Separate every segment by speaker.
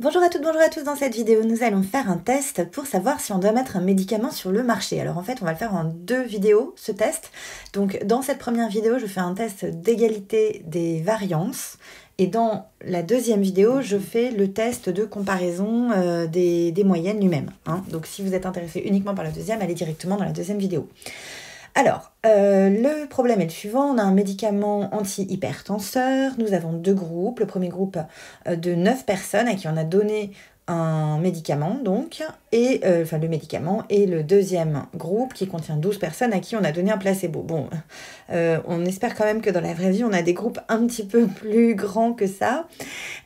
Speaker 1: Bonjour à toutes, bonjour à tous. Dans cette vidéo, nous allons faire un test pour savoir si on doit mettre un médicament sur le marché. Alors en fait, on va le faire en deux vidéos, ce test. Donc dans cette première vidéo, je fais un test d'égalité des variances. Et dans la deuxième vidéo, je fais le test de comparaison des moyennes lui-même. Donc si vous êtes intéressé uniquement par la deuxième, allez directement dans la deuxième vidéo. Alors, le problème est le suivant, on a un médicament anti-hypertenseur, nous avons deux groupes, le premier groupe de 9 personnes à qui on a donné un médicament, donc, et le médicament, et le deuxième groupe qui contient 12 personnes à qui on a donné un placebo. Bon, on espère quand même que dans la vraie vie, on a des groupes un petit peu plus grands que ça.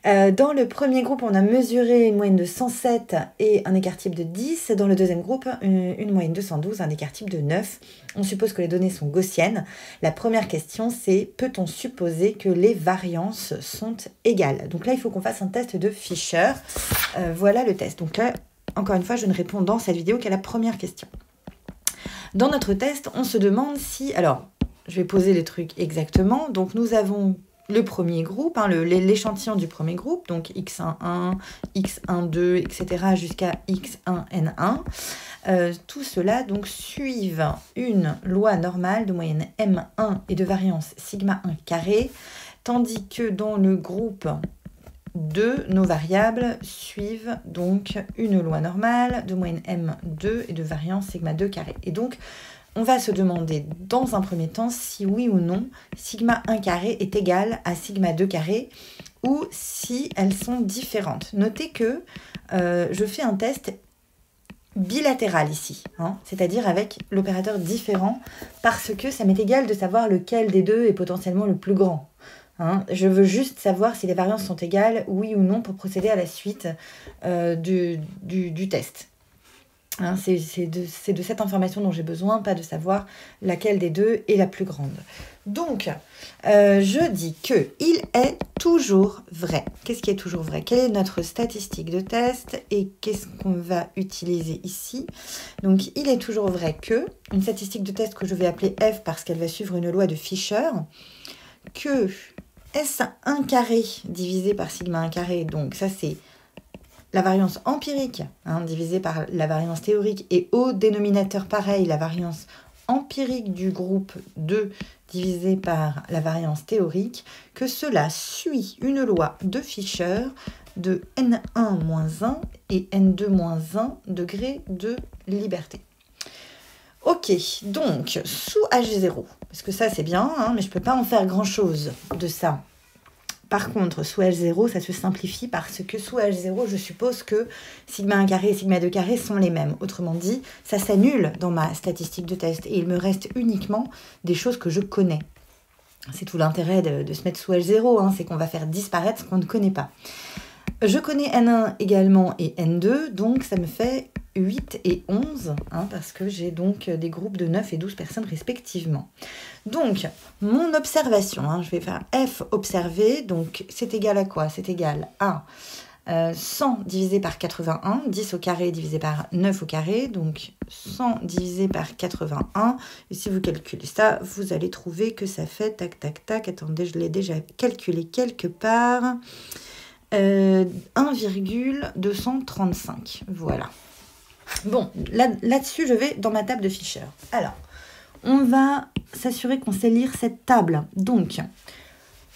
Speaker 1: Dans le premier groupe, on a mesuré une moyenne de 107 et un écart type de 10. Dans le deuxième groupe, une moyenne de 112, un écart type de 9. On suppose que les données sont gaussiennes. La première question, c'est peut-on supposer que les variances sont égales? Donc là, il faut qu'on fasse un test de Fisher. Voilà le test. Donc là, encore une fois, je ne réponds dans cette vidéo qu'à la première question. Dans notre test, on se demande si... Alors, je vais poser les trucs exactement. Donc nous avons le premier groupe, l'échantillon du premier groupe, donc X11, X12, etc. jusqu'à X1N1. Tout cela donc suivent une loi normale de moyenne M1 et de variance sigma 1 carré, tandis que dans le groupe 2, nos variables suivent donc une loi normale de moyenne M2 et de variance sigma 2 carré. Et donc, on va se demander dans un premier temps si oui ou non sigma 1 carré est égal à sigma 2 carré ou si elles sont différentes. Notez que je fais un test bilatéral ici, c'est-à-dire avec l'opérateur différent parce que ça m'est égal de savoir lequel des deux est potentiellement le plus grand. Je veux juste savoir si les variances sont égales, oui ou non, pour procéder à la suite du test. C'est de cette information dont j'ai besoin, pas de savoir laquelle des deux est la plus grande. Donc, je dis qu'il est toujours vrai. Qu'est-ce qui est toujours vrai? Quelle est notre statistique de test et qu'est-ce qu'on va utiliser ici? Donc, il est toujours vrai que, une statistique de test que je vais appeler F parce qu'elle va suivre une loi de Fisher, que S1 carré divisé par sigma 1 carré, donc ça c'est la variance empirique divisée par la variance théorique et au dénominateur pareil, la variance empirique du groupe 2 divisée par la variance théorique, que cela suit une loi de Fisher de N1-1 et N2-1 degrés de liberté. Ok, donc sous H0, parce que ça c'est bien, mais je ne peux pas en faire grand chose de ça. Par contre, sous H0, ça se simplifie parce que sous H0, je suppose que sigma 1 carré et sigma 2 carré sont les mêmes. Autrement dit, ça s'annule dans ma statistique de test et il me reste uniquement des choses que je connais. C'est tout l'intérêt de se mettre sous H0, c'est qu'on va faire disparaître ce qu'on ne connaît pas. Je connais N1 également et N2, donc ça me fait 8 et 11, parce que j'ai donc des groupes de 9 et 12 personnes respectivement. Donc, mon observation, je vais faire F observé, donc c'est égal à quoi? C'est égal à 100 divisé par 81, 10 au carré divisé par 9 au carré, donc 100 divisé par 81, et si vous calculez ça, vous allez trouver que ça fait, tac, tac, tac, attendez, je l'ai déjà calculé quelque part, 1,235, voilà. Bon, là-dessus, je vais dans ma table de Fisher. Alors, on va s'assurer qu'on sait lire cette table. Donc,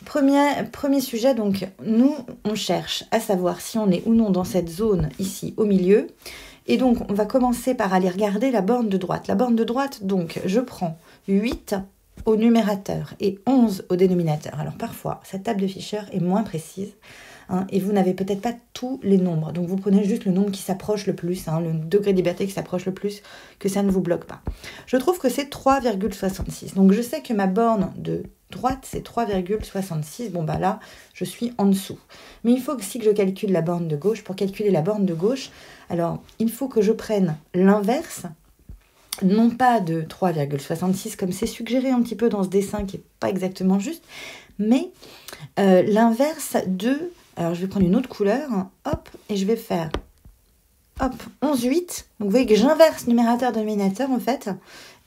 Speaker 1: premier sujet, donc, nous, on cherche à savoir si on est ou non dans cette zone ici, au milieu. Et donc, on va commencer par aller regarder la borne de droite. La borne de droite, donc, je prends 8 au numérateur et 11 au dénominateur. Alors, parfois, cette table de Fisher est moins précise. Et vous n'avez peut-être pas tous les nombres. Donc, vous prenez juste le nombre qui s'approche le plus, le degré de liberté qui s'approche le plus, que ça ne vous bloque pas. Je trouve que c'est 3,66. Donc, je sais que ma borne de droite, c'est 3,66. Bon, bah là, je suis en dessous. Mais il faut aussi que je calcule la borne de gauche. Pour calculer la borne de gauche, alors, il faut que je prenne l'inverse, non pas de 3,66, comme c'est suggéré un petit peu dans ce dessin, qui n'est pas exactement juste, mais l'inverse de... Alors, je vais prendre une autre couleur, hop, et je vais faire, hop, 11,8. Donc, vous voyez que j'inverse numérateur-dénominateur, en fait,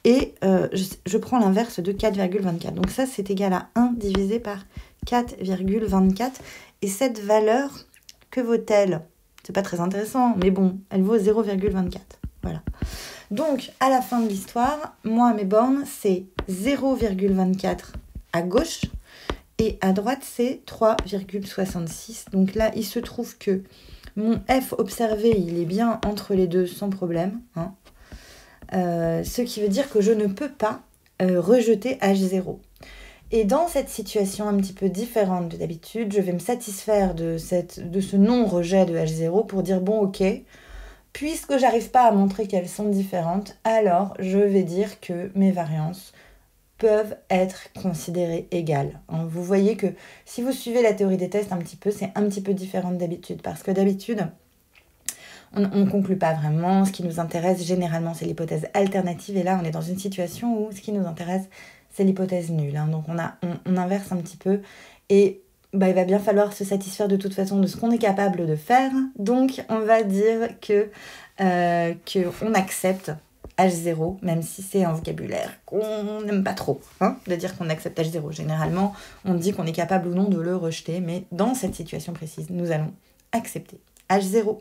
Speaker 1: et je prends l'inverse de 4,24. Donc, ça, c'est égal à 1 divisé par 4,24. Et cette valeur, que vaut-elle? C'est pas très intéressant, mais bon, elle vaut 0,24. Voilà. Donc, à la fin de l'histoire, moi, mes bornes, c'est 0,24 à gauche et à droite, c'est 3,66. Donc là, il se trouve que mon F observé, il est bien entre les deux sans problème. Hein. Ce qui veut dire que je ne peux pas rejeter H0. Et dans cette situation un petit peu différente de d'habitude, je vais me satisfaire de ce non-rejet de H0 pour dire, bon, ok, puisque j'arrive pas à montrer qu'elles sont différentes, alors je vais dire que mes variances peuvent être considérées égales. Vous voyez que si vous suivez la théorie des tests un petit peu, c'est un petit peu différent d'habitude, parce que d'habitude, on ne conclut pas vraiment. Ce qui nous intéresse généralement, c'est l'hypothèse alternative, et là, on est dans une situation où ce qui nous intéresse, c'est l'hypothèse nulle. Donc on inverse un petit peu, et il va bien falloir se satisfaire de toute façon de ce qu'on est capable de faire. Donc on va dire qu'on accepte H0, même si c'est un vocabulaire qu'on n'aime pas trop, de dire qu'on accepte H0. Généralement, on dit qu'on est capable ou non de le rejeter, mais dans cette situation précise, nous allons accepter H0.